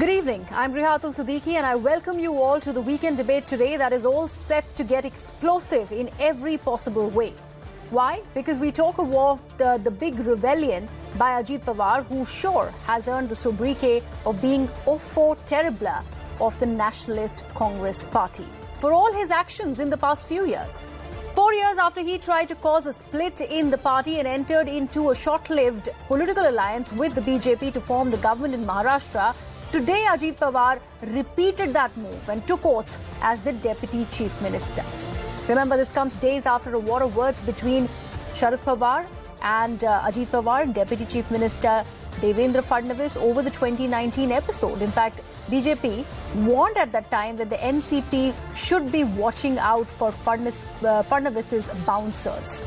Good evening. I'm Rihatul Siddiqui and I welcome you all to the weekend debate today that is all set to get explosive in every possible way. Why? Because we talk of the big rebellion by Ajit Pawar, who sure has earned the sobriquet of being enfant terrible of the Nationalist Congress Party for all his actions in the past few years. 4 years after he tried to cause a split in the party and entered into a short-lived political alliance with the BJP to form the government in Maharashtra, today Ajit Pawar repeated that move and took oath as the Deputy Chief Minister. Remember, this comes days after a war of words between Sharad Pawar and Ajit Pawar, Deputy Chief Minister Devendra Fadnavis over the 2019 episode. In fact, BJP warned at that time that the NCP should be watching out for Fadnavis's bouncers.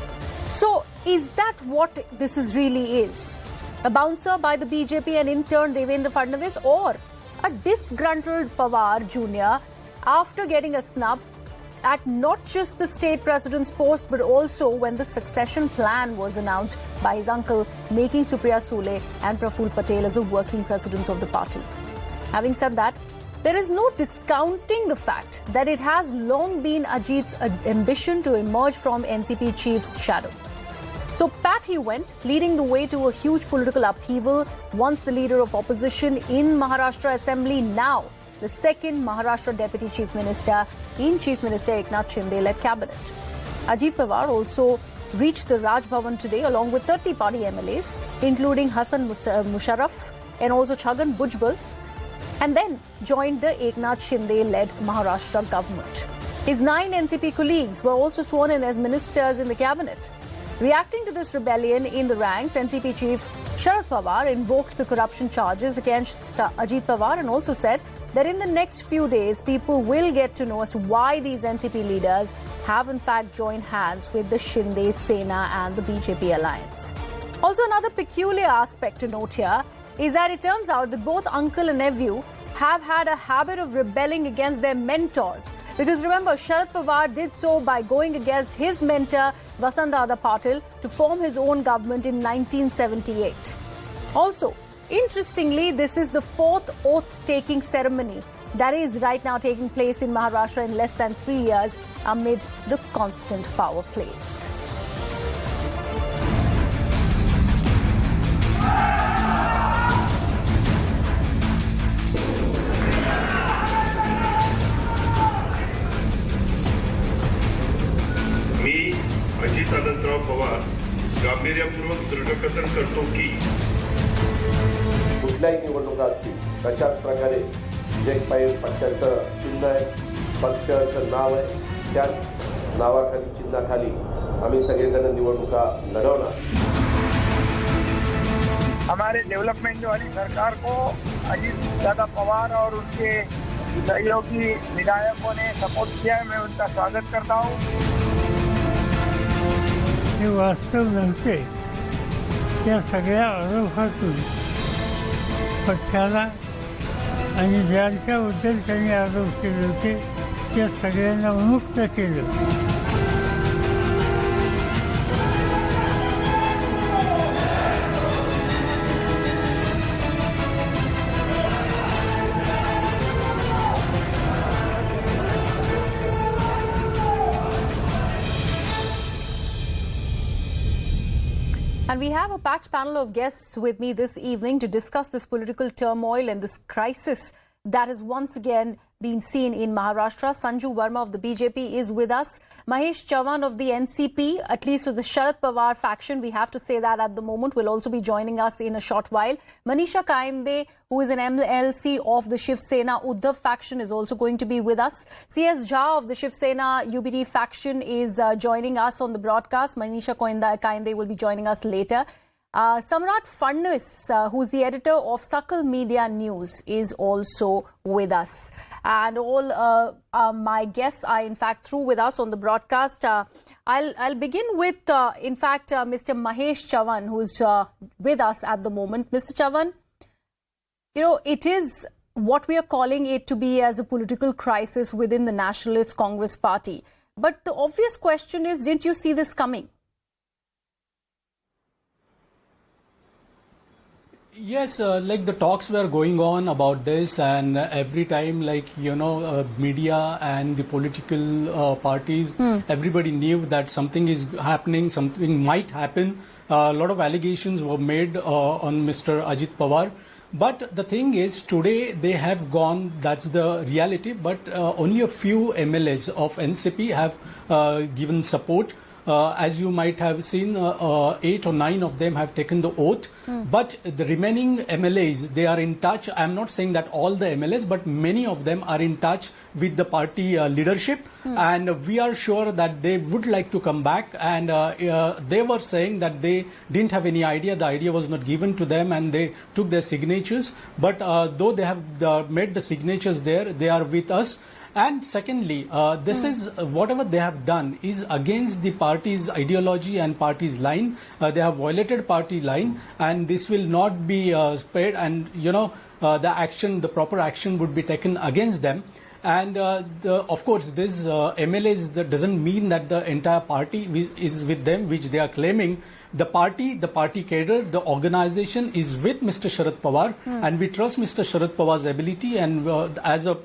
So, is that what this really is? A bouncer by the BJP and in turn Devendra Fadnavis, or a disgruntled Pawar Jr. after getting a snub at not just the state president's post but also when the succession plan was announced by his uncle, making Supriya Sule and Praful Patel as the working presidents of the party. Having said that, there is no discounting the fact that it has long been Ajit's ambition to emerge from NCP chief's shadow. So pat he went, leading the way to a huge political upheaval, once the leader of opposition in Maharashtra Assembly, now the second Maharashtra Deputy Chief Minister in Chief Minister Eknath Shinde-led cabinet. Ajit Pawar also reached the Raj Bhavan today along with 30 party MLAs, including Hassan Musharraf and also Chhagan Bhujbal, and then joined the Eknath Shinde-led Maharashtra government. His 9 NCP colleagues were also sworn in as ministers in the cabinet. Reacting to this rebellion in the ranks, NCP chief Sharad Pawar invoked the corruption charges against Ajit Pawar and also said that in the next few days, people will get to know as to why these NCP leaders have in fact joined hands with the Shinde Sena and the BJP alliance. Also, another peculiar aspect to note here is that it turns out that both uncle and nephew have had a habit of rebelling against their mentors. Because remember, Sharad Pawar did so by going against his mentor, Vasant Patil, to form his own government in 1978. Also, interestingly, this is the 4th oath-taking ceremony that is right now taking place in Maharashtra in less than 3 years amid the constant power plays. Ajit Pawar गांभीर्यपूर्वक दृढकथन करतो की कुठल्याही निवडणुका असतील तशाच प्रकारे जे काही पक्षाचं चिन्ह आहे, पक्षाचं नाव आहे, त्याच नावाखाली चिन्हाखाली आम्ही सगळेजण निवडणुका लढवणार. हमारे डेवलपमेंट वाली सरकार को अजीत दादा पवार और उनके सहयोगी विधायकों ने सपोर्ट किया है. मैं उनका स्वागत करता हूँ. हे वास्तव नव्हते. त्या सगळ्या आरोपातून पक्षाला आणि ज्यांच्याबद्दल त्यांनी आरोप केले होते त्या सगळ्यांना मुक्त केलं. And we have a packed panel of guests with me this evening to discuss this political turmoil and this crisis that has once again been seen in Maharashtra. Sanju Verma of the BJP is with us. Mahesh Chavan of the NCP, at least with the Sharad Pawar faction, we have to say that at the moment, will also be joining us in a short while. Manisha Kaimde, who is an MLC of the Shiv Sena Uddhav faction, is also going to be with us. CS Jha of the Shiv Sena UBT faction is joining us on the broadcast. Manisha Kaimde will be joining us later. Samrat Fadnavis, who's the editor of Sakal Media News, is also with us. And all my guests are in fact through with us on the broadcast. I'll begin with, Mr. Mahesh Chavan, who's with us at the moment. Mr. Chavan, you know, it is what we are calling it to be as a political crisis within the Nationalist Congress Party. But the obvious question is, didn't you see this coming? Yes, like the talks were going on about this, and every time, media and the political parties, everybody knew that something is happening, something might happen. A lot of allegations were made on Mr. Ajit Pawar. But the thing is, today they have gone, that's the reality, but only a few MLAs of NCP have given support. As you might have seen, 8 or 9 of them have taken the oath. But the remaining MLAs, they are in touch. I'm not saying that all the MLAs, but many of them are in touch with the party leadership. And we are sure that they would like to come back. And they were saying that they didn't have any idea. The idea was not given to them, and they took their signatures. But though they have made the signatures there, they are with us. And secondly, this is whatever they have done is against the party's ideology and party's line. They have violated party line, and this will not be spared. And the proper action would be taken against them. And of course, this MLAs, that doesn't mean that the entire party is with them, which they are claiming. The party cadre, the organization is with Mr. Sharad Pawar, and we trust Mr. Sharad Pawar's ability, and as a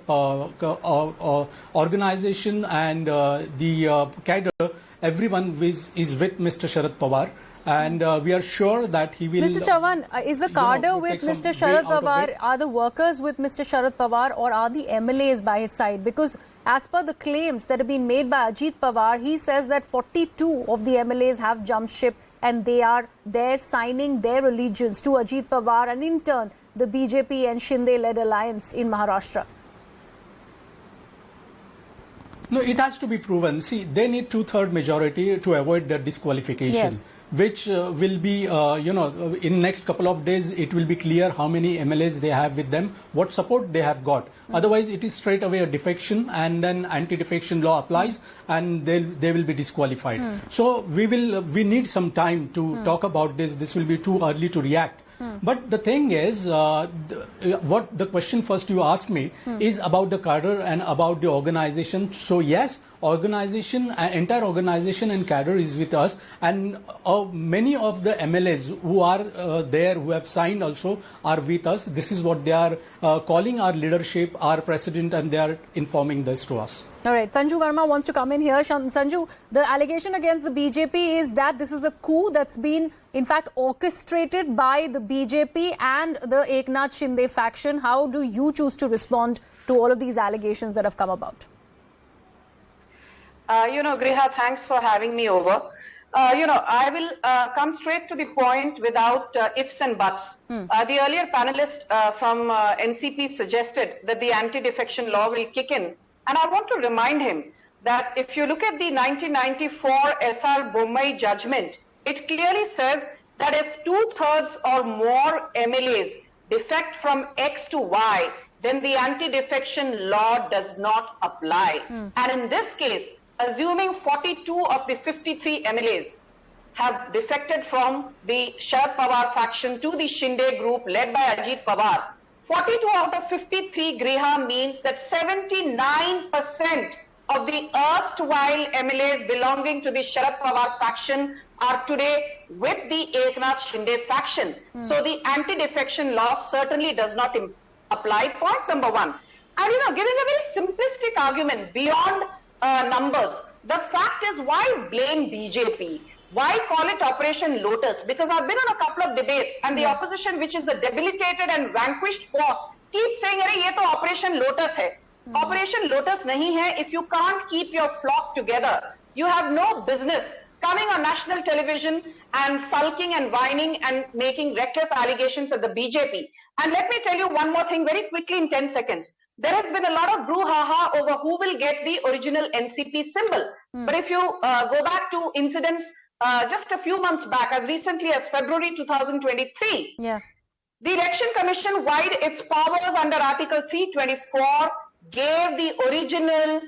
organization and the cadre, everyone is with Mr. Sharad Pawar. And we are sure that he will... Mr. Chauhan, is the cadre with Mr. Sharad Pawar, are the workers with Mr. Sharad Pawar, or are the MLAs by his side? Because as per the claims that have been made by Ajit Pawar, he says that 42 of the MLAs have jumped ship, and they are there signing their allegiance to Ajit Pawar and in turn the BJP and Shinde-led alliance in Maharashtra. No, it has to be proven. See, they need 2/3 majority to avoid the disqualification. Yes. Which will be, in next couple of days, it will be clear how many MLAs they have with them, what support they have got. Otherwise, it is straight away a defection, and then anti-defection law applies, and they will be disqualified. So we need some time to talk about this. This will be too early to react. But the thing is, what the question first you asked me is about the cadre and about the organization. So yes, entire organization and cadre is with us, and many of the MLAs who are there, who have signed also, are with us. This is what they are calling our leadership, our president, and they are informing this to us. All right, Sanju Verma wants to come in here. Sanju, the allegation against the BJP is that this is a coup that's been, in fact, orchestrated by the BJP and the Eknath Shinde faction. How do you choose to respond to all of these allegations that have come about? Griha, thanks for having me over. I will come straight to the point without ifs and buts. The earlier panelist from NCP suggested that the anti-defection law will kick in. And I want to remind him that if you look at the 1994 SR Bommai judgment, it clearly says that if 2/3 or more MLAs defect from X to Y, then the anti-defection law does not apply. And in this case, assuming 42 of the 53 MLAs have defected from the Sharad Pawar faction to the Shinde group led by Ajit Pawar, 42 out of 53, Griha, means that 79% of the erstwhile MLAs belonging to the Sharad Pawar faction are today with the Eknath Shinde faction. So the anti-defection law certainly does not apply. Point number one. And giving a very simplistic argument beyond numbers, the fact is, why blame BJP? Why call it Operation Lotus? Because I've been on a couple of debates, and the opposition, which is the debilitated and vanquished force, keeps saying, "Arey, ye to Operation Lotus hai." Operation Lotus nahi hai. If you can't keep your flock together, you have no business coming on national television and sulking and whining and making reckless allegations at the BJP. And let me tell you one more thing very quickly in 10 seconds. There has been a lot of brouhaha over who will get the original NCP symbol. But if you go back to incidents just a few months back, as recently as February 2023, the Election Commission, wide its powers under Article 324, gave the original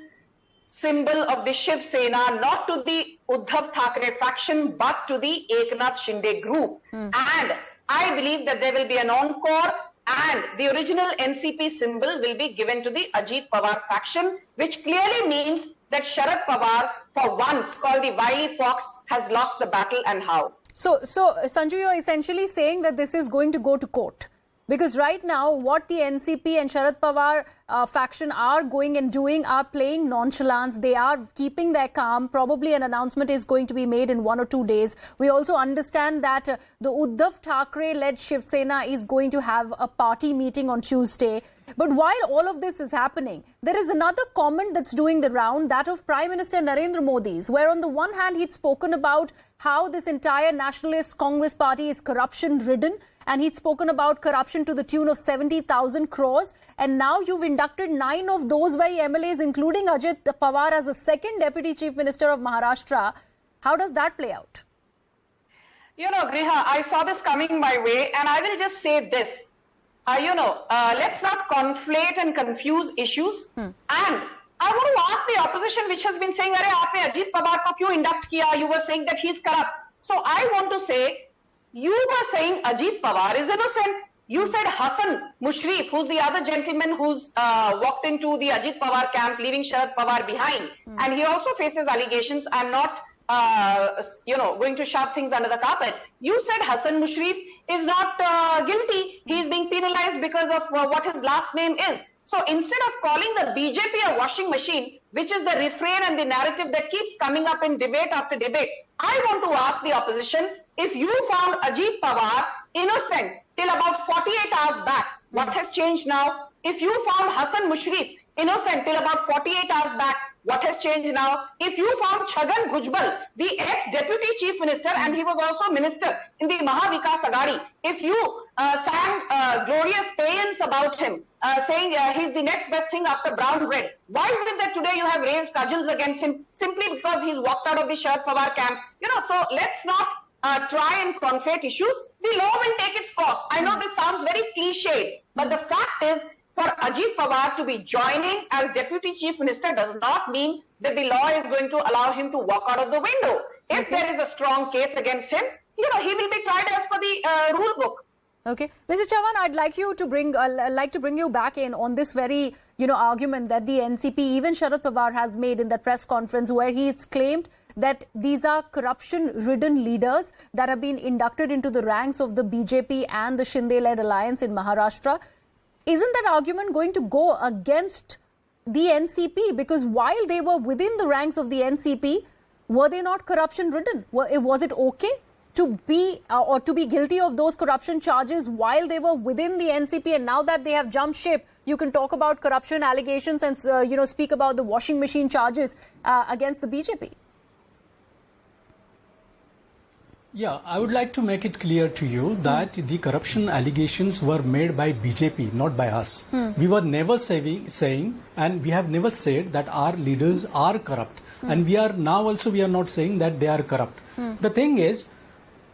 symbol of the Shiv Sena not to the Uddhav Thackeray faction but to the Eknath Shinde group. And I believe that there will be an encore, and the original NCP symbol will be given to the Ajit Pawar faction, which clearly means that Sharad Pawar, for once called the wily fox, has lost the battle, and how. So Sanju, you're essentially saying that this is going to go to court. Because right now, what the NCP and Sharad Pawar faction are going and doing are playing nonchalance. They are keeping their calm. Probably an announcement is going to be made in 1 or 2 days. We also understand that the Uddhav Thackeray-led Shiv Sena is going to have a party meeting on Tuesday. But while all of this is happening, there is another comment that's doing the round, that of Prime Minister Narendra Modi's, where on the one hand, he'd spoken about how this entire Nationalist Congress party is corruption-ridden, and he'd spoken about corruption to the tune of 70,000 crores. And now you've inducted 9 of those very MLAs, including Ajit Pawar, as a second Deputy Chief Minister of Maharashtra. How does that play out? You know, Griha, I saw this coming my way, and I will just say this. Let's not conflate and confuse issues. And I want to ask the opposition, which has been saying, "Arey, aapne Ajit Pawar ko kyun induct kiya? You were saying that he's corrupt." So I want to say, you were saying Ajit Pawar is innocent. You said Hassan Mushrif, who's the other gentleman who's walked into the Ajit Pawar camp, leaving Sharad Pawar behind. And he also faces allegations. I'm not, going to shove things under the carpet. You said Hassan Mushrif is not guilty. He's being penalized because of what his last name is. So instead of calling the BJP a washing machine, which is the refrain and the narrative that keeps coming up in debate after debate, I want to ask the opposition, if you found Ajit Pawar innocent till about 48 hours back, what has changed now? If you found Hassan Mushrif innocent till about 48 hours back, what has changed now? If you found Chhagan Bhujbal, the ex-deputy chief minister, and he was also minister in the Mahavikas Aghadi, if you sang glorious paeans about him, saying he's the next best thing after brown bread, why is it that today you have raised cudgels against him simply because he's walked out of the Sharad Pawar camp? So let's not try and conflate issues. The law will take its course. I know this sounds very cliched, but the fact is, for Ajit Pawar to be joining as Deputy Chief Minister does not mean that the law is going to allow him to walk out of the window. If there is a strong case against him, he will be tried as per the rule book. Okay, Mr. Chavan, I'd like to bring you back in on this very argument that the NCP, even Sharad Pawar, has made in that press conference, where he's claimed that these are corruption-ridden leaders that have been inducted into the ranks of the BJP and the Shinde-led alliance in Maharashtra. Isn't that argument going to go against the NCP? Because while they were within the ranks of the NCP, were they not corruption-ridden? Was it okay to be or to be guilty of those corruption charges while they were within the NCP? And now that they have jumped ship, you can talk about corruption allegations and speak about the washing machine charges against the BJP. Yeah, I would like to make it clear to you that the corruption allegations were made by BJP, not by us. We were never saying, and we have never said that our leaders are corrupt. And we are not saying that they are corrupt. The thing is,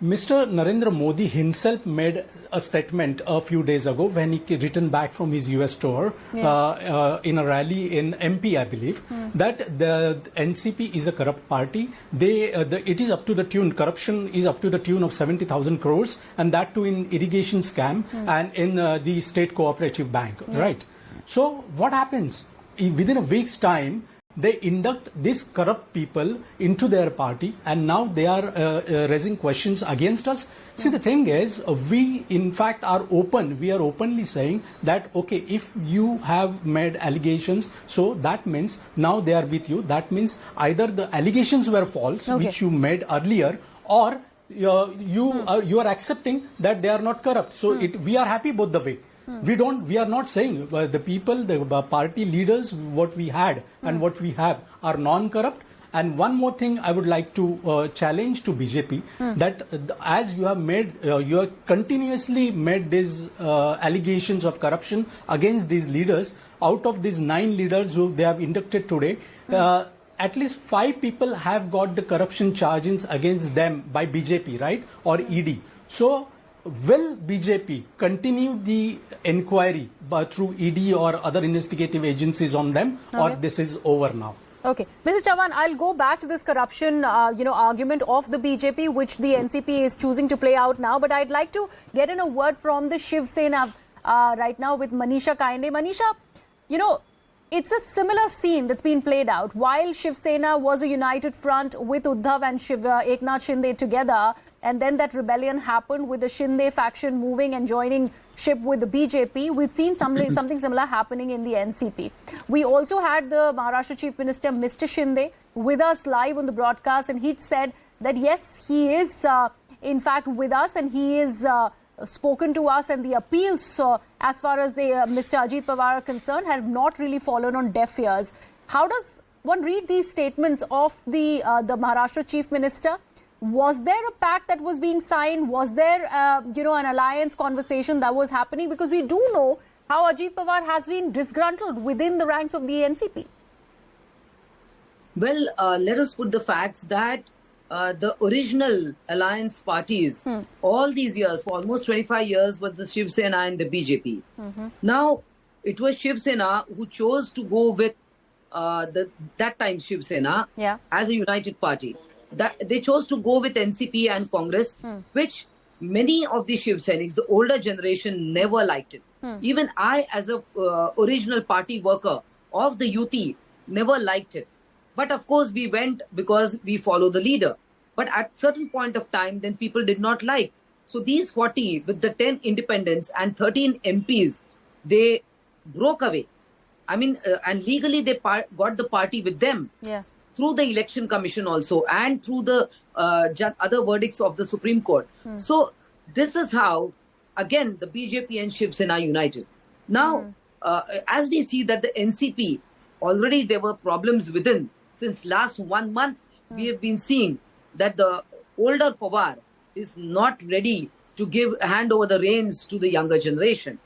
Mr. Narendra Modi himself made a statement a few days ago when he returned back from his US tour in a rally in MP, I believe, that the NCP is a corrupt party. It is up to the tune, corruption is up to the tune of 70,000 crores, and that too in irrigation scam and in the state cooperative bank, right? So what happens? Within a week's time, they induct these corrupt people into their party, and now they are raising questions against us. See, the thing is, we in fact are open. We are openly saying that, okay, if you have made allegations, so that means now they are with you. That means either the allegations were false, which you made earlier, or you are accepting that they are not corrupt. So we are happy both the way. We are not saying the people, the party leaders, what we had and what we have are non-corrupt. And one more thing I would like to challenge to BJP, that as you have made, you have continuously made these allegations of corruption against these leaders. Out of these 9 leaders who they have inducted today, at least 5 people have got the corruption charges against them by BJP, right, or ED. So will BJP continue the inquiry through ED or other investigative agencies on them, or this is over now? Okay. Mr. Chavan, I'll go back to this corruption, argument of the BJP, which the NCP is choosing to play out now. But I'd like to get in a word from the Shiv Sena right now with Manisha Kainde. Manisha, it's a similar scene that's been played out. While Shiv Sena was a united front with Uddhav and Eknath Shinde together, and then that rebellion happened with the Shinde faction moving and joining ship with the BJP. We've seen something similar happening in the NCP. We also had the Maharashtra Chief Minister, Mr. Shinde, with us live on the broadcast, and he said that yes, he is in fact with us, and he is spoken to us, and the appeals as far as Mr. Ajit Pawar are concerned have not really fallen on deaf ears. How does one read these statements of the Maharashtra Chief Minister? Was there a pact that was being signed? Was there, an alliance conversation that was happening? Because we do know how Ajit Pawar has been disgruntled within the ranks of the NCP. Well, let us put the facts that the original alliance parties, all these years, for almost 25 years, was the Shiv Sena and the BJP. Now, it was Shiv Sena who chose to go with that time Shiv Sena as a united party. That they chose to go with NCP and Congress, which many of the Shiv Sainiks, the older generation, never liked it. Even I, as a original party worker of the UT, never liked it. But of course, we went because we follow the leader. But at certain point of time, then people did not like. So these 40, with the 10 independents and 13 MPs, they broke away. I mean, and legally they got the party with them. Through the election commission also, and through the other verdicts of the Supreme Court. So this is how, again, the BJP and Shiv Sena united. Now, as we see that the NCP, already there were problems within. Since last 1 month, we have been seeing that the older Pawar is not ready to hand over the reins to the younger generation.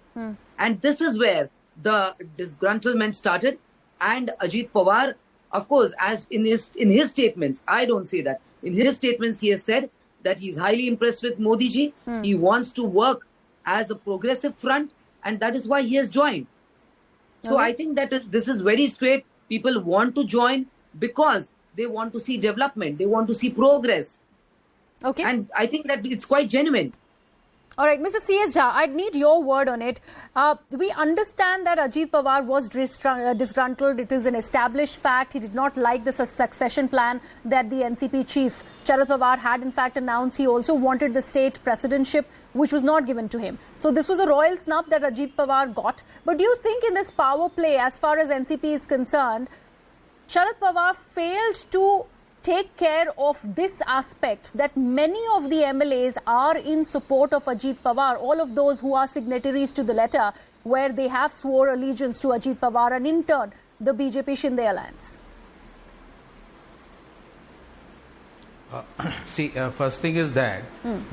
And this is where the disgruntlement started. And Ajit Pawar, of course, as in his statements, I don't say that. In his statements, he has said that he's highly impressed with Modi ji. He wants to work as a progressive front, and that is why he has joined. So I think that this is very straight. People want to join because they want to see development. They want to see progress. Okay. And I think that it's quite genuine. All right, Mr. C.S. Jha, I'd need your word on it. We understand that Ajit Pawar was disgruntled. It is an established fact. He did not like the succession plan that the NCP chief, Sharad Pawar, had in fact announced. He also wanted the state presidentship, which was not given to him. So this was a royal snub that Ajit Pawar got. But do you think in this power play, as far as NCP is concerned, Sharad Pawar failed to take care of this aspect, that many of the MLAs are in support of Ajit Pawar, all of those who are signatories to the letter where they have swore allegiance to Ajit Pawar, and in turn the BJP Shinde alliance? First thing is that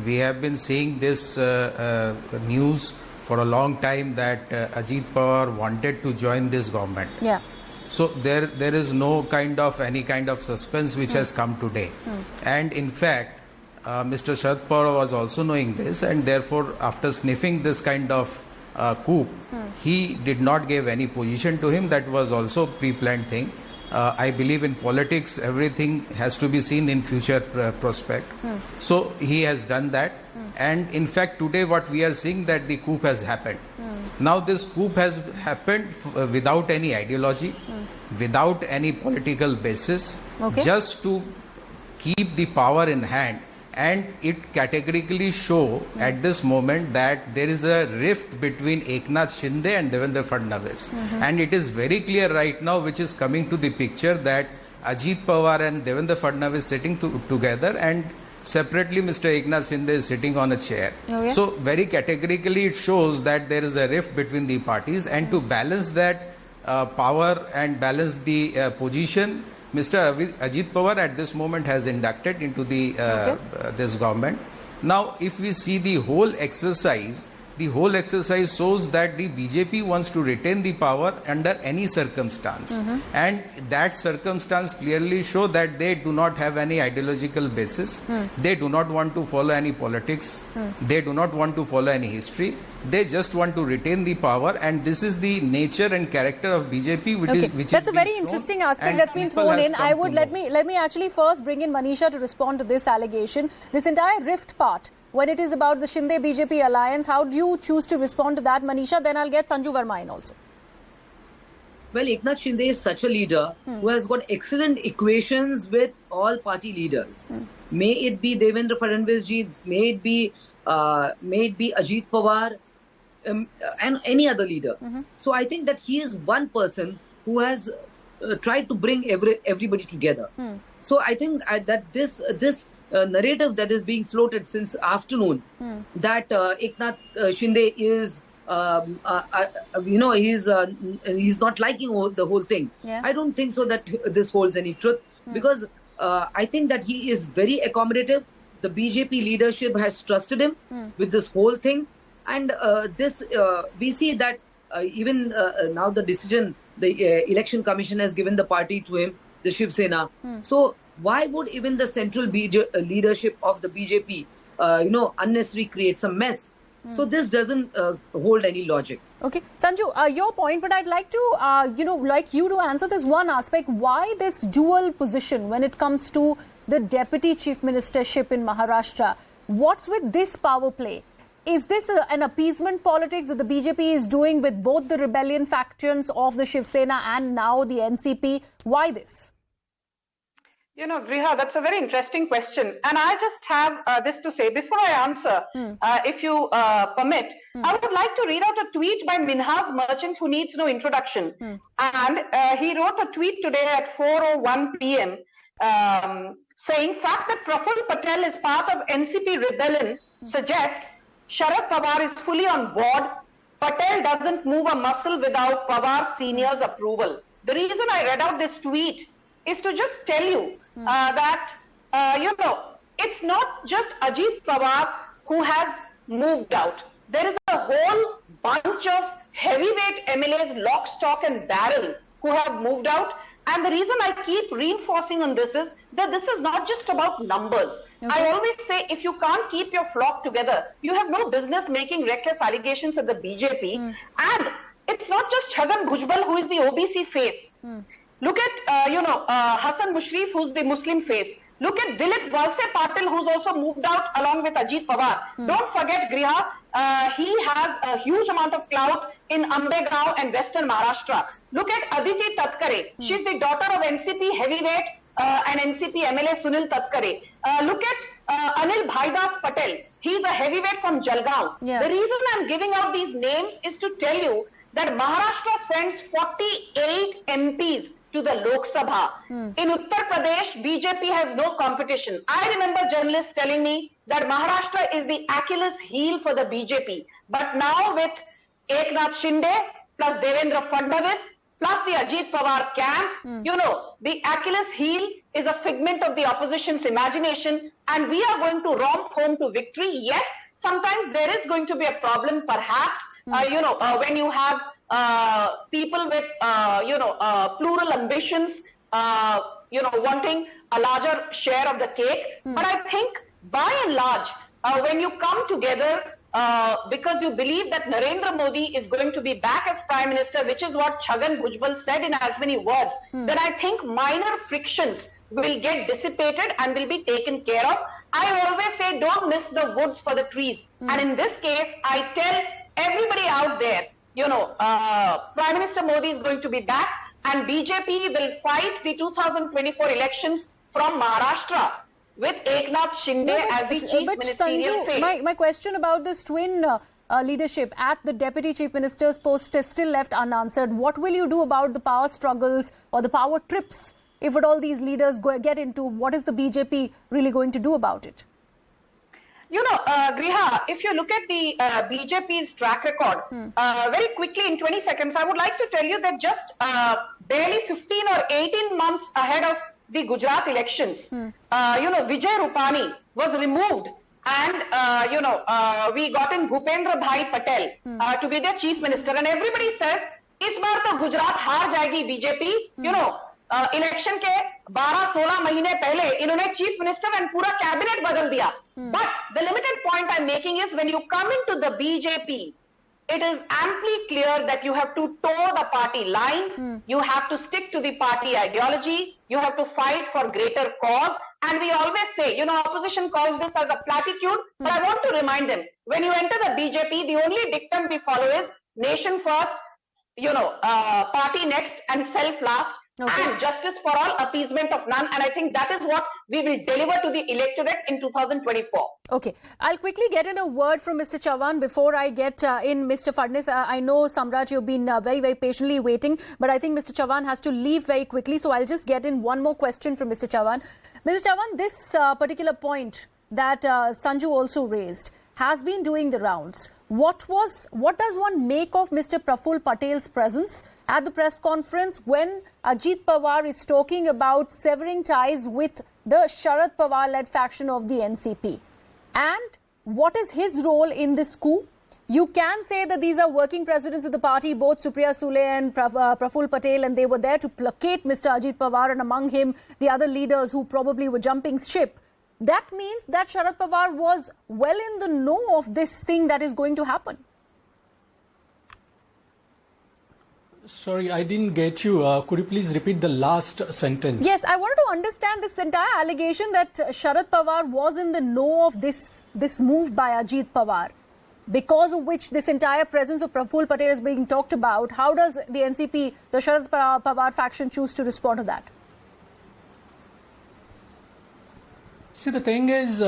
we have been seeing this news for a long time that Ajit Pawar wanted to join this government. So there is no any kind of suspense which has come today. And in fact, Mr. Sharad Pawar was also knowing this, and therefore after sniffing this kind of coup, he did not give any position to him. That was also pre-planned thing. I believe in politics, everything has to be seen in future prospect. So he has done that. And in fact, today what we are seeing that the coup has happened. Now this coup has happened without any ideology, without any political basis, just to keep the power in hand. And it categorically show at this moment that there is a rift between Eknath Shinde and Devendra Fadnavis. And it is very clear right now, which is coming to the picture, that Ajit Pawar and Devendra Fadnavis sitting together, and separately Mr. Eknath Shinde is sitting on a chair. So very categorically it shows that there is a rift between the parties, and to balance that power and balance the position, Mr. Ajit Pawar at this moment has inducted into the this government. Now, if we see the whole exercise shows that the BJP wants to retain the power under any circumstance. And that circumstance clearly show that they do not have any ideological basis. They do not want to follow any politics. They do not want to follow any history. They just want to retain the power, and this is the nature and character of BJP, which that's is a very interesting aspect that's been thrown in. I would let me actually first bring in Manisha to respond to this allegation. This entire rift part, when it is about the Shinde BJP alliance, how do you choose to respond to that, Manisha? Then I'll get Sanju Verma in also. Well, Eknath Shinde is such a leader who has got excellent equations with all party leaders. May it be Devendra Fadnavis ji, may it be Ajit Pawar, and any other leader. So I think that he is one person who has tried to bring everybody together. So I think that this narrative that is being floated since afternoon, that Eknath Shinde is he's not liking the whole thing. Yeah. I don't think so that this holds any truth, because I think that he is very accommodative. The BJP leadership has trusted him with this whole thing, and we see that even now the decision the election commission has given the party to him, the Shiv Sena. So why would even the central leadership of the BJP unnecessarily create some mess? So this doesn't hold any logic. Okay, Sanju, your point, but I'd like to, like you to answer this one aspect. Why this dual position when it comes to the deputy chief ministership in Maharashtra? What's with this power play? Is this an appeasement politics that the BJP is doing with both the rebellion factions of the Shiv Sena and now the NCP? Why this? Griha, that's a very interesting question. And I just have this to say before I answer, if you permit. I would like to read out a tweet by Minhas Merchant, who needs no introduction. And he wrote a tweet today at 4:01 p.m. Saying, fact that Praful Patel is part of NCP rebellion suggests Sharad Pawar is fully on board. Patel doesn't move a muscle without Pawar senior's approval. The reason I read out this tweet is to just tell you that, it's not just Ajit Pawar who has moved out. There is a whole bunch of heavyweight MLAs, lock, stock and barrel, who have moved out. And the reason I keep reinforcing on this is that this is not just about numbers. I always say, if you can't keep your flock together, you have no business making reckless allegations at the BJP. And it's not just Chhagan Bhujbal who is the OBC face. Look at, Hassan Mushrif, who's the Muslim face. Look at Dilip Walse Patil, who's also moved out along with Ajit Pawar. Don't forget, Griha, he has a huge amount of clout in Ambegaon and Western Maharashtra. Look at Aditi Tatkare. She's the daughter of NCP heavyweight and NCP MLA Sunil Tatkare. Look at Anil Bhaidas Patel. He's a heavyweight from Jalgaon. The reason I'm giving out these names is to tell you that Maharashtra sends 48 MPs to the Lok Sabha. In Uttar Pradesh, BJP has no competition. I remember journalists telling me that Maharashtra is the Achilles heel for the BJP. But now with Eknath Shinde plus Devendra Fadnavis plus the Ajit Pawar camp, the Achilles heel is a figment of the opposition's imagination, and we are going to romp home to victory. Yes, sometimes there is going to be a problem, perhaps, when you have people with, plural ambitions, wanting a larger share of the cake. But I think, by and large, when you come together because you believe that Narendra Modi is going to be back as Prime Minister, which is what Chhagan Bhujbal said in as many words, then I think minor frictions will get dissipated and will be taken care of. I always say, don't miss the woods for the trees. And in this case, I tell everybody out there, Prime Minister Modi is going to be back, and BJP will fight the 2024 elections from Maharashtra with Eknath Shinde as the chief ministerial face. My question about this twin leadership at the deputy chief minister's post is still left unanswered. What will you do about the power struggles or the power trips if at all these leaders get into? What is the BJP really going to do about it? Griha, if you look at the BJP's track record, very quickly in 20 seconds, I would like to tell you that just barely 15 or 18 months ahead of the Gujarat elections, Vijay Rupani was removed, and we got in Bhupendra Bhai Patel to be their chief minister, and everybody says, इस बार तो गुजरात हार जाएगी BJP, election के 12-16 महीने पहले इन्होंने chief minister and पूरा cabinet बदल दिया. But the limited point I'm making is, when you come into the BJP, it is amply clear that you have to toe the party line, you have to stick to the party ideology, you have to fight for greater cause. And we always say, opposition calls this as a platitude, but I want to remind them, when you enter the BJP, the only dictum we follow is nation first, party next and self last, and justice for all, appeasement of none. And I think that is what we will deliver to the electorate in 2024. Okay, I'll quickly get in a word from Mr. Chauhan before I get in Mr. Fadnis. I know, Samraj, you've been very, very patiently waiting, but I think Mr. Chauhan has to leave very quickly. So I'll just get in one more question from Mr. Chauhan. Mr. Chauhan, this particular point that Sanju also raised has been doing the rounds. What does one make of Mr. Praful Patel's presence at the press conference when Ajit Pawar is talking about severing ties with the Sharad Pawar-led faction of the NCP? And what is his role in this coup? You can say that these are working presidents of the party, both Supriya Sule and Praful Patel, and they were there to placate Mr. Ajit Pawar, and among him the other leaders who probably were jumping ship. That means that Sharad Pawar was well in the know of this thing that is going to happen. Sorry, I didn't get you. Could you please repeat the last sentence? Yes, I wanted to understand this entire allegation that Sharad Pawar was in the know of this move by Ajit Pawar, because of which this entire presence of Praful Patel is being talked about. How does the NCP, the Sharad Pawar faction, choose to respond to that? See, the thing is,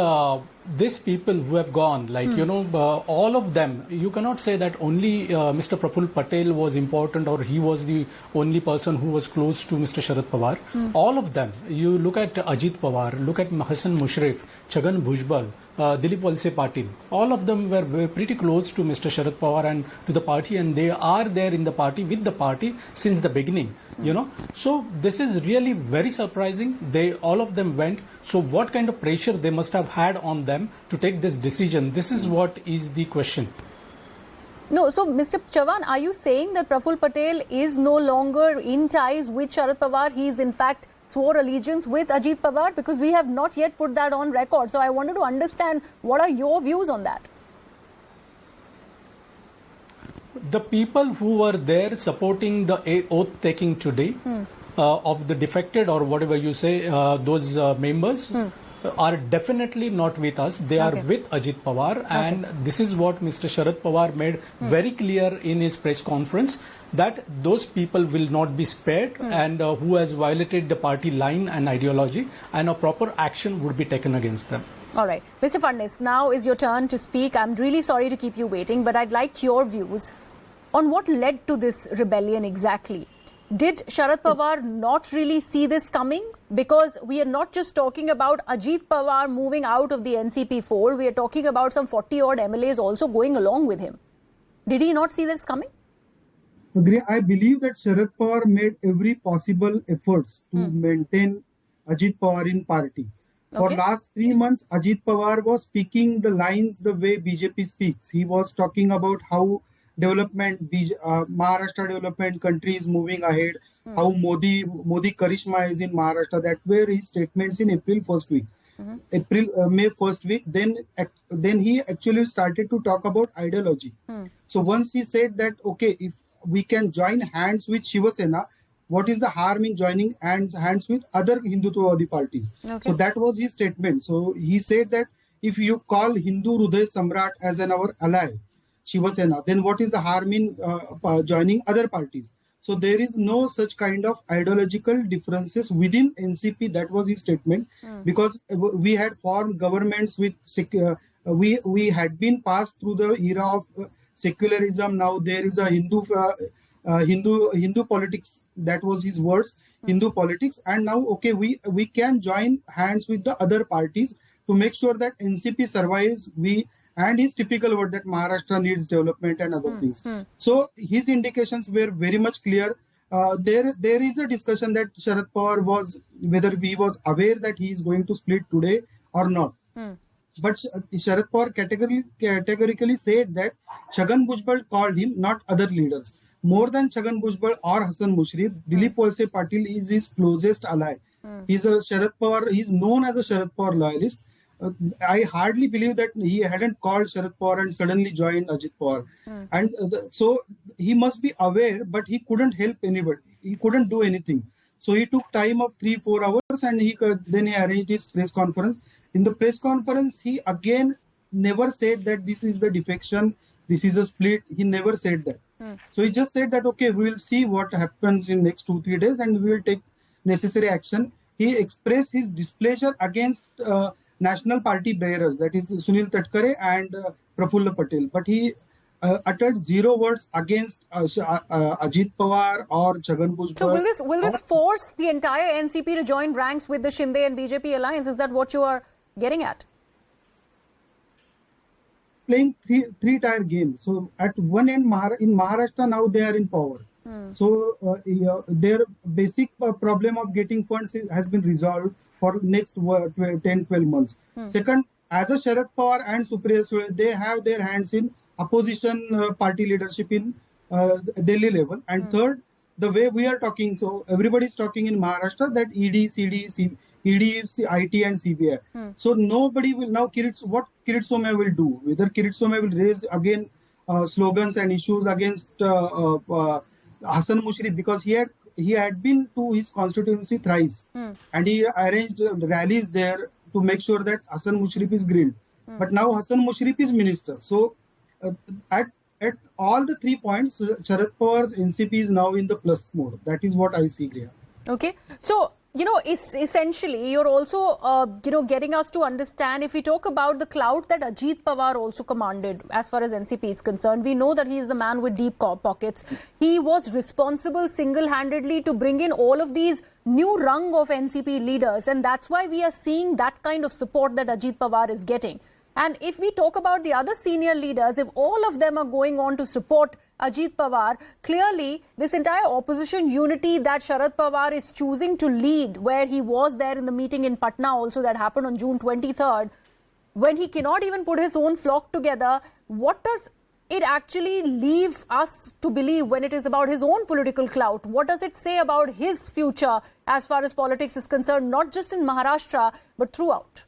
these people who have gone, like, all of them, you cannot say that only Mr. Praful Patel was important or he was the only person who was close to Mr. Sharad Pawar. All of them, you look at Ajit Pawar, look at Hassan Mushrif, Chhagan Bhujbal, Dilip Walse Patil, all of them were pretty close to Mr. Sharad Pawar and to the party, and they are there in the party, with the party since the beginning, So this is really very surprising. All of them went. So what kind of pressure they must have had on them to take this decision? This is what is the question. No, so Mr. Chauhan, are you saying that Praful Patel is no longer in ties with Sharad Pawar? He is in fact swore allegiance with Ajit Pawar, because we have not yet put that on record. So I wanted to understand, what are your views on that? The people who were there supporting the oath taking today of the defected or whatever you say, those members are definitely not with us. They are with Ajit Pawar, and this is what Mr. Sharad Pawar made very clear in his press conference, that those people will not be spared and who has violated the party line and ideology, and a proper action would be taken against them. All right. Mr. Fadnis, now is your turn to speak. I'm really sorry to keep you waiting, but I'd like your views on what led to this rebellion exactly. Did Sharad Pawar not really see this coming? Because we are not just talking about Ajit Pawar moving out of the NCP fold, we are talking about some 40-odd MLAs also going along with him. Did he not see this coming? Agree. I believe that Sharad Pawar made every possible efforts to maintain Ajit Pawar in party. For last 3 months, Ajit Pawar was speaking the lines the way BJP speaks. He was talking about how development, Maharashtra development country is moving ahead, how Modi Karishma is in Maharashtra. That were his statements in April first week. May first week, then he actually started to talk about ideology. So once he said that, okay, if we can join hands with Shiva Sena, what is the harm in joining hands with other Hindutva parties? So that was his statement. So he said that if you call Hindu Hruday Samrat as our ally, Shiva Sena, then what is the harm in joining other parties? So there is no such kind of ideological differences within NCP. That was his statement, because we had formed governments with we had been passed through the era of secularism. Now there is a Hindu politics. That was his words, Hindu politics. And now, okay, we can join hands with the other parties to make sure that NCP survives. And his typical word that Maharashtra needs development and other things. So his indications were very much clear. There is a discussion that Sharad Pawar whether he was aware that he is going to split today or not. But Sharad Pawar categorically said that Chhagan Bhujbal called him, not other leaders. More than Chhagan Bhujbal or Hassan Mushrif, Dilip Walse Patil is his closest ally. He's a Sharad Pawar. He's known as a Sharad Pawar loyalist. I hardly believe that he hadn't called Sharad Pawar and suddenly joined Ajit Pawar. And so he must be aware, but he couldn't help anybody. He couldn't do anything. So he took time of 3-4 hours, and then he arranged his press conference. In the press conference, he again never said that this is the defection this is a split. He never said that. So he just said that, okay, we will see what happens in next 2-3 days and we will take necessary action. He expressed his displeasure against national party bearers, that is Sunil Tatkare and Prafulla Patel. But he uttered zero words against Ajit Pawar or Chhagan Bhujbal. So will this force the entire NCP to join ranks with the Shinde and BJP alliance? Is that what you are getting at? Playing three-tier game. So at one end, in Maharashtra now they are in power. So their basic problem of getting funds has been resolved for next 10-12 months. Second, as a Sharad Pawar and Supriya Sule, they have their hands in opposition party leadership in Delhi level. And third, the way we are talking, so everybody is talking in Maharashtra that ED, CD, ED, IT and CBI. So nobody will now, what Kirit Somaiya will do, whether Kirit Somaiya will raise again slogans and issues against Hassan Mushrif, because he had been to his constituency thrice and he arranged rallies there to make sure that Hassan Mushrif is grilled. But now Hassan Mushrif is minister. So at all the 3 points, Sharad Pawar's NCP is now in the plus mode. That is what I see, Griha. Okay. So, essentially, you're also, getting us to understand, if we talk about the clout that Ajit Pawar also commanded as far as NCP is concerned, we know that he is the man with deep pockets. He was responsible single-handedly to bring in all of these new rung of NCP leaders, and that's why we are seeing that kind of support that Ajit Pawar is getting. And if we talk about the other senior leaders, if all of them are going on to support Ajit Pawar, clearly this entire opposition unity that Sharad Pawar is choosing to lead, where he was there in the meeting in Patna also that happened on June 23rd, when he cannot even put his own flock together, what does it actually leave us to believe when it is about his own political clout? What does it say about his future as far as politics is concerned, not just in Maharashtra, but throughout?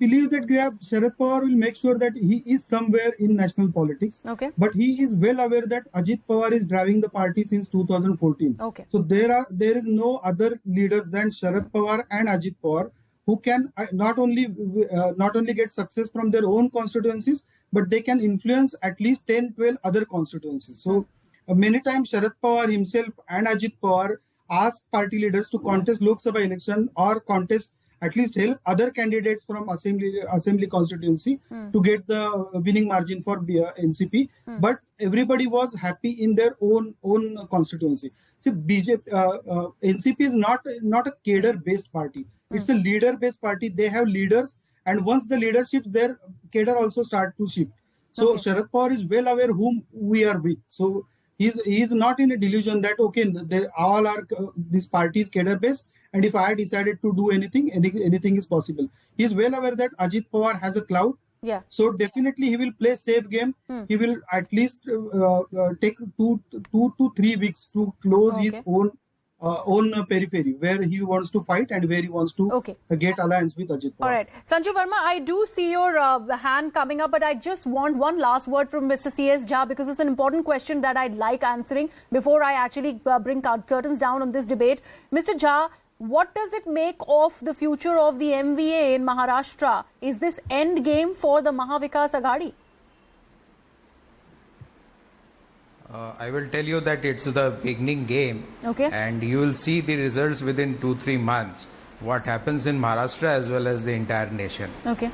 Believe that Sharad Pawar will make sure that he is somewhere in national politics. Okay. But he is well aware that Ajit Pawar is driving the party since 2014. Okay. So there is no other leaders than Sharad Pawar and Ajit Pawar who can not only get success from their own constituencies, but they can influence at least 10-12 other constituencies. So many times Sharad Pawar himself and Ajit Pawar ask party leaders to contest Lok Sabha election or contest, at least help other candidates from assembly constituency to get the winning margin for NCP. But everybody was happy in their own constituency. See, NCP is not a cadre-based party. It's a leader-based party. They have leaders, and once the leader shifts, their cadre also start to shift. So Sharad Pawar is well aware whom we are with. So he is not in a delusion that they all are this party is cadre-based. And if I decided to do anything is possible. He is well aware that Ajit Pawar has a clout. Yeah. So definitely he will play safe game. He will at least take 2 to 3 weeks to close his own periphery, where he wants to fight and where he wants to get alliance with Ajit Pawar. All right. Sanju Verma, I do see your hand coming up, but I just want one last word from Mr. C.S. Jha, because it's an important question that I'd like answering before I actually bring curtains down on this debate. Mr. Jha, what does it make of the future of the MVA in Maharashtra? Is this end game for the Mahavikas Aghadi? I will tell you that it's the beginning game, and you will see the results within 2-3 months. What happens in Maharashtra as well as the entire nation. Okay.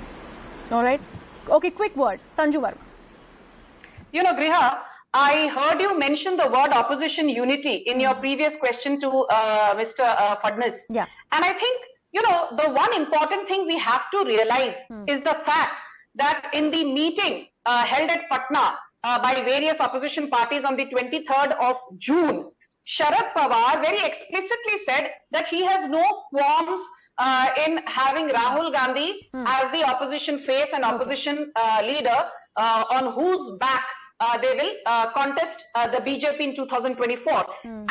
All right. Okay, quick word. Sanju Verma. Griha, I heard you mention the word opposition unity in your previous question to Mr. Fadnis. Yeah. And I think, the one important thing we have to realize is the fact that in the meeting held at Patna by various opposition parties on the 23rd of June, Sharad Pawar very explicitly said that he has no qualms in having Rahul Gandhi as the opposition face and opposition leader on whose back they will contest the BJP in 2024. And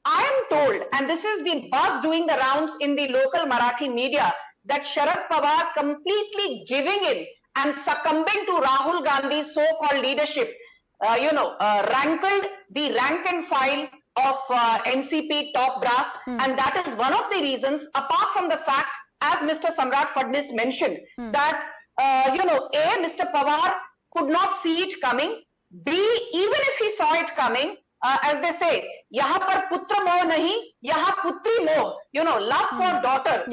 I am told, and this is the buzz doing the rounds in the local Marathi media, that Sharad Pawar completely giving in and succumbing to Rahul Gandhi's so-called leadership, rankled the rank and file of NCP top brass. And that is one of the reasons, apart from the fact, as Mr. Samrat Fadnis mentioned, that, Mr. Pawar could not see it coming. B, even if he saw it coming, as they say, yahan par putra moh nahi, yahan putri moh. Love for daughter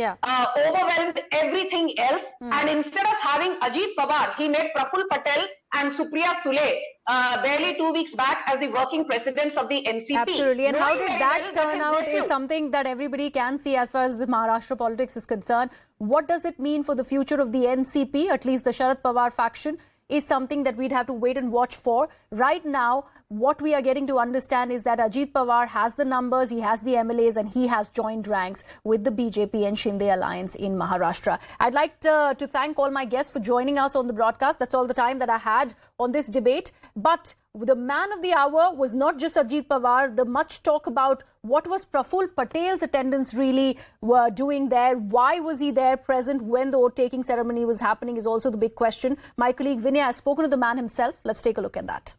overwhelmed everything else. And instead of having Ajit Pawar, he made Praful Patel and Supriya Sule barely 2 weeks back as the working presidents of the NCP. Absolutely. And how did that turn out is nephew. something that everybody can see as far as the Maharashtra politics is concerned. What does it mean for the future of the NCP, at least the Sharad Pawar faction, is something that we'd have to wait and watch for. Right now, what we are getting to understand is that Ajit Pawar has the numbers, he has the MLAs, and he has joined ranks with the BJP and Shinde alliance in Maharashtra. I'd like to thank all my guests for joining us on the broadcast. That's all the time that I had on this debate. But the man of the hour was not just Ajit Pawar. The much talk about what was Praful Patel's attendance really were doing there. Why was he there present when the oath-taking ceremony was happening is also the big question. My colleague Vinay has spoken to the man himself. Let's take a look at that.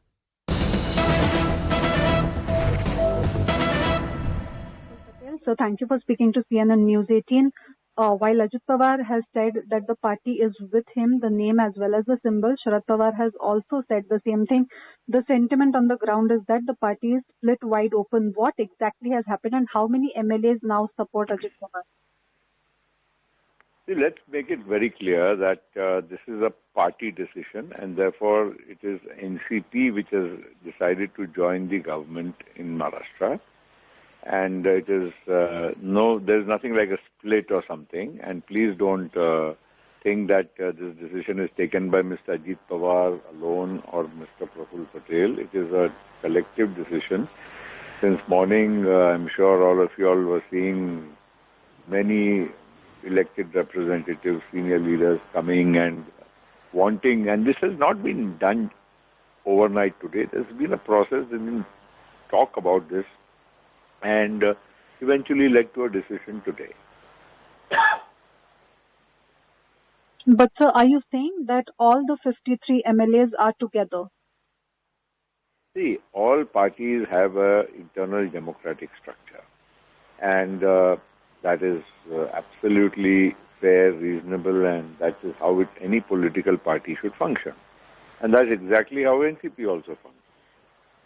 So thank you for speaking to CNN News 18. While Ajit Pawar has said that the party is with him, the name as well as the symbol, Sharad Pawar has also said the same thing. The sentiment on the ground is that the party is split wide open. What exactly has happened and how many MLAs now support Ajit Pawar? See, let's make it very clear that this is a party decision and therefore it is NCP which has decided to join the government in Maharashtra. And it is there's nothing like a split or something. And please don't think that this decision is taken by Mr. Ajit Pawar alone or Mr. Praful Patel. It is a collective decision. Since morning, I'm sure all of you all were seeing many elected representatives, senior leaders coming and wanting. And this has not been done overnight today. There's been a process. There's been talk about this. And eventually led to a decision today. But sir, are you saying that all the 53 MLAs are together? See, all parties have an internal democratic structure. And that is absolutely fair, reasonable, and that is how any political party should function. And that's exactly how NCP also functions.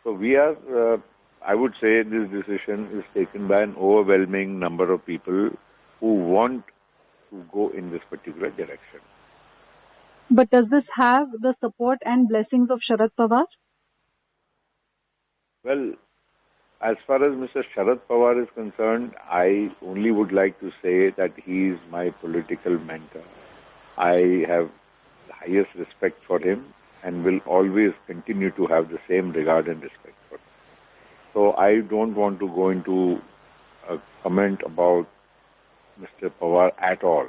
So we are... I would say this decision is taken by an overwhelming number of people who want to go in this particular direction. But does this have the support and blessings of Sharad Pawar? Well, as far as Mr. Sharad Pawar is concerned, I only would like to say that he is my political mentor. I have the highest respect for him and will always continue to have the same regard and respect for him. So I don't want to go into a comment about Mr. Pawar at all.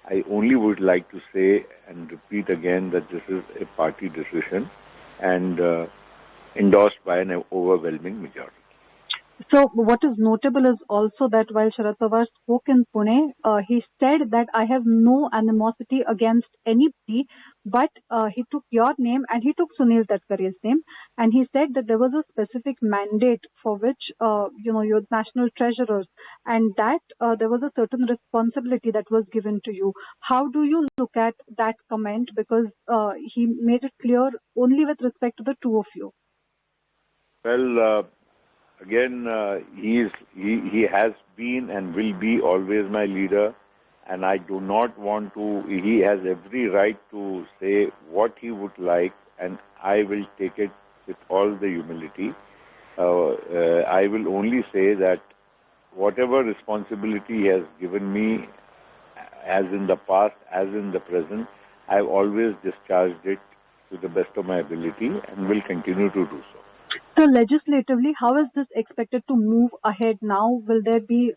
I only would like to say and repeat again that this is a party decision and endorsed by an overwhelming majority. So what is notable is also that while Sharad Pawar spoke in Pune, he said that I have no animosity against anybody, but he took your name and he took Sunil Tadkare's name, and he said that there was a specific mandate for which, you're national treasurers, and that there was a certain responsibility that was given to you. How do you look at that comment? Because he made it clear only with respect to the two of you. Well, again, he has been and will be always my leader, and I do not want to. He has every right to say what he would like, and I will take it with all the humility. I will only say that whatever responsibility he has given me, as in the past, as in the present, I have always discharged it to the best of my ability and will continue to do so. So legislatively, how is this expected to move ahead now? Will there be,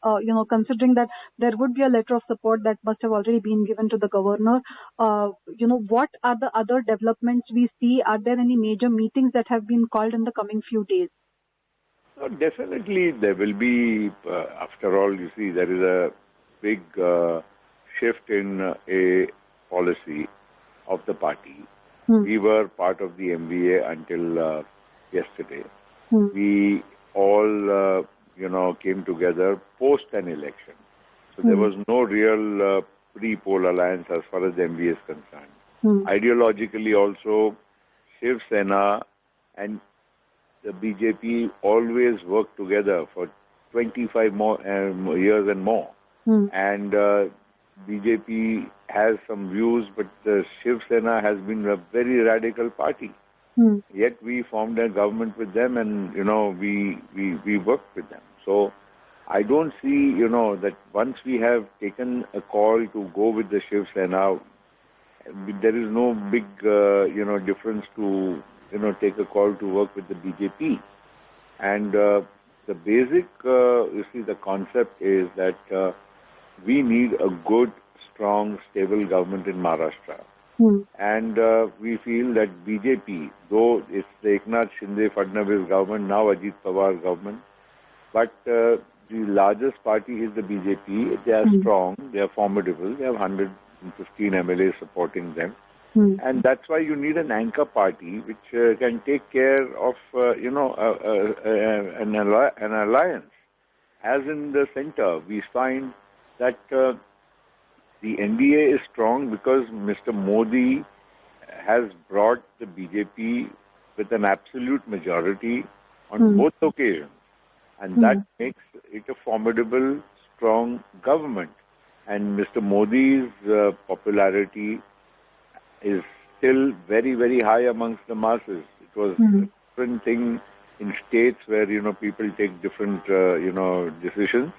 considering that there would be a letter of support that must have already been given to the governor, what are the other developments we see? Are there any major meetings that have been called in the coming few days? Definitely there will be, after all, you see, there is a big shift in a policy of the party. We were part of the MVA until yesterday. We all, came together post an election. So there was no real pre-poll alliance as far as the MVA is concerned. Ideologically also, Shiv Sena and the BJP always worked together for 25 more years and more. And BJP has some views, but the Shiv Sena has been a very radical party. Yet we formed a government with them, and we worked with them. So I don't see that once we have taken a call to go with the Shiv Sena, there is no big difference to take a call to work with the BJP. And the basic the concept is that we need a good, strong, stable government in Maharashtra. And we feel that BJP, though it's the Eknath Shinde Fadnavis government, now Ajit Pawar government, but the largest party is the BJP. They are strong, they are formidable, they have 115 MLAs supporting them. And that's why you need an anchor party which can take care of, an alliance. As in the center, we find that the NDA is strong because Mr. Modi has brought the BJP with an absolute majority on both occasions. And that makes it a formidable, strong government. And Mr. Modi's popularity is still very, very high amongst the masses. It was a different thing in states where, people take different, decisions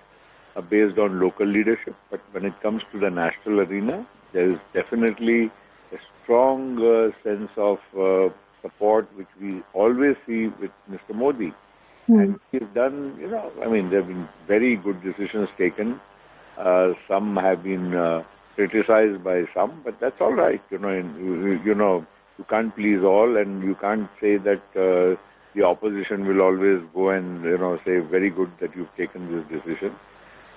based on local leadership. But when it comes to the national arena, there is definitely a strong sense of support which we always see with Mr. Modi. And he's done, there have been very good decisions taken. Some have been criticized by some, but that's all right. You can't please all, and you can't say that the opposition will always go and, say very good that you've taken this decision.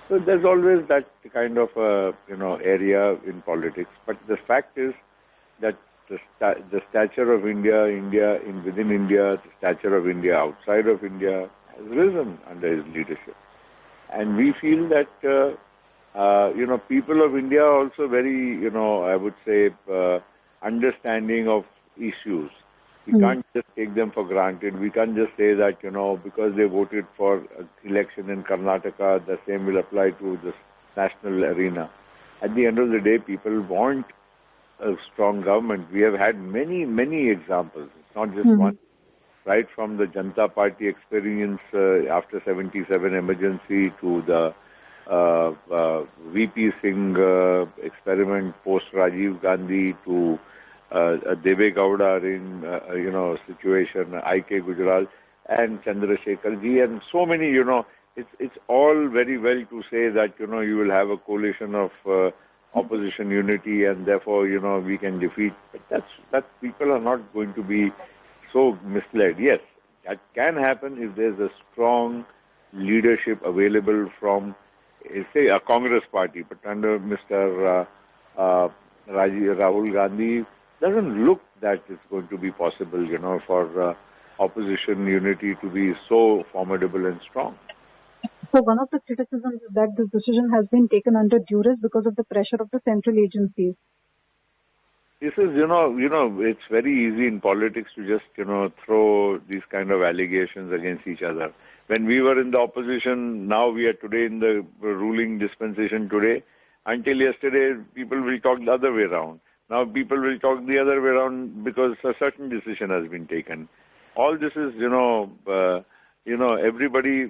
So there's always that kind of, area in politics. But the fact is that the stature of India within India, the stature of India outside of India has risen under his leadership. And we feel that, people of India are also very, I would say, understanding of issues. We can't just take them for granted. We can't just say that, because they voted for election in Karnataka, the same will apply to the national arena. At the end of the day, people want a strong government. We have had many, many examples. It's not just one. Right from the Janata Party experience after 77 emergency to the VP Singh experiment post Rajiv Gandhi to Deve Gowda in situation, I.K. Gujral and Chandrasekhar ji, and so many, it's all very well to say that, you will have a coalition of opposition unity and therefore, we can defeat. But that people are not going to be so misled. Yes, that can happen if there's a strong leadership available from, say, a Congress party. But under Mr. Rahul Gandhi, doesn't look that it's going to be possible, for opposition unity to be so formidable and strong. So one of the criticisms is that this decision has been taken under duress because of the pressure of the central agencies. This is, it's very easy in politics to just, throw these kind of allegations against each other. When we were in the opposition, now we are today in the ruling dispensation today. Until yesterday, people will talk the other way around. Now people will talk the other way around because a certain decision has been taken. All this is, everybody,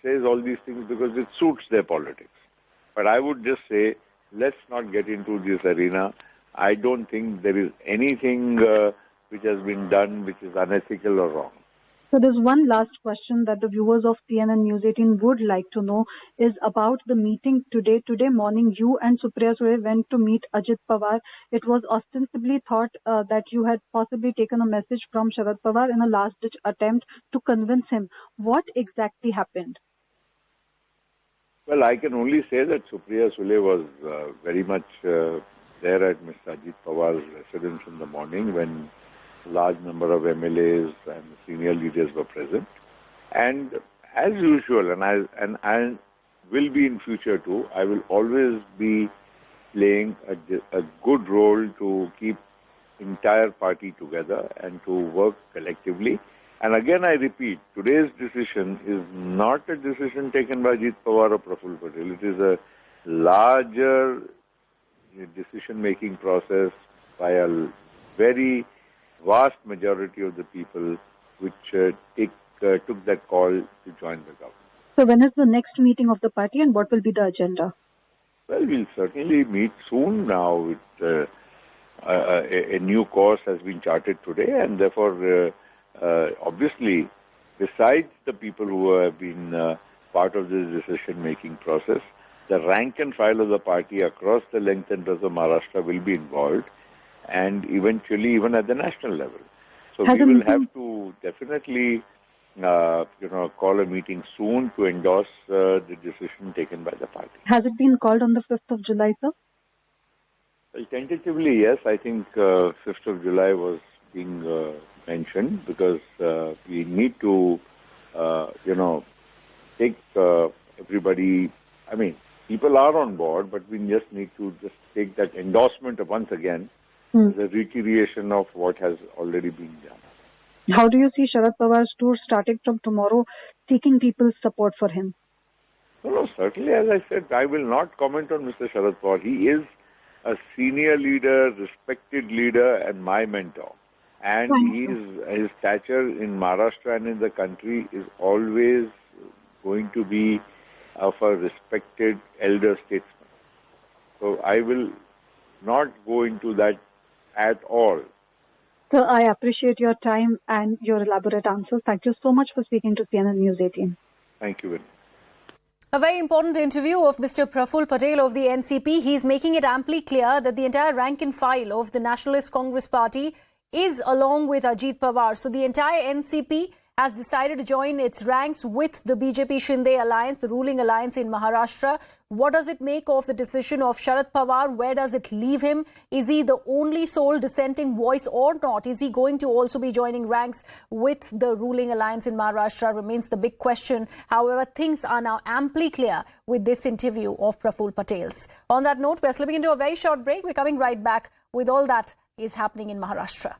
says all these things because it suits their politics. But I would just say, let's not get into this arena. I don't think there is anything which has been done which is unethical or wrong. So there's one last question that the viewers of CNN News 18 would like to know is about the meeting today. Today morning, you and Supriya Sule went to meet Ajit Pawar. It was ostensibly thought that you had possibly taken a message from Sharad Pawar in a last-ditch attempt to convince him. What exactly happened? Well, I can only say that Supriya Sule was very much there at Mr. Ajit Pawar's residence in the morning when a large number of MLAs and senior leaders were present. And as usual, and I will be in future too, I will always be playing a good role to keep entire party together and to work collectively. And again, I repeat, today's decision is not a decision taken by Ajit Pawar or Praful Patel. It is a larger decision-making process by a very vast majority of the people which took that call to join the government. So when is the next meeting of the party and what will be the agenda? Well, we'll certainly meet soon now. A new course has been charted today, and therefore, obviously, besides the people who have been part of this decision-making process, the rank and file of the party across the length and breadth of Maharashtra will be involved, and eventually even at the national level. So we will have to definitely, call a meeting soon to endorse the decision taken by the party. Has it been called on the 5th of July, sir? Well, tentatively, yes. I think 5th of July was being mentioned because we need to, take everybody. I mean, people are on board, but we just need to just take that endorsement of once again, the reiteration of what has already been done. How do you see Sharad Pawar's tour starting from tomorrow, seeking people's support for him? No, certainly, as I said, I will not comment on Mr. Sharad Pawar. He is a senior leader, respected leader, and my mentor. And his stature in Maharashtra and in the country is always going to be of a respected elder statesman. So I will not go into that at all. Sir, I appreciate your time and your elaborate answers. Thank you so much for speaking to CNN News 18. Thank you very much. A very important interview of Mr. Praful Patel of the NCP. He's making it amply clear that the entire rank and file of the Nationalist Congress Party is along with Ajit Pawar. So the entire NCP has decided to join its ranks with the BJP Shinde alliance, the ruling alliance in Maharashtra. What does it make of the decision of Sharad Pawar? Where does it leave him? Is he the only sole dissenting voice or not? Is he going to also be joining ranks with the ruling alliance in Maharashtra? Remains the big question. However, things are now amply clear with this interview of Praful Patel's. On that note, we're slipping into a very short break. We're coming right back with all that is happening in Maharashtra.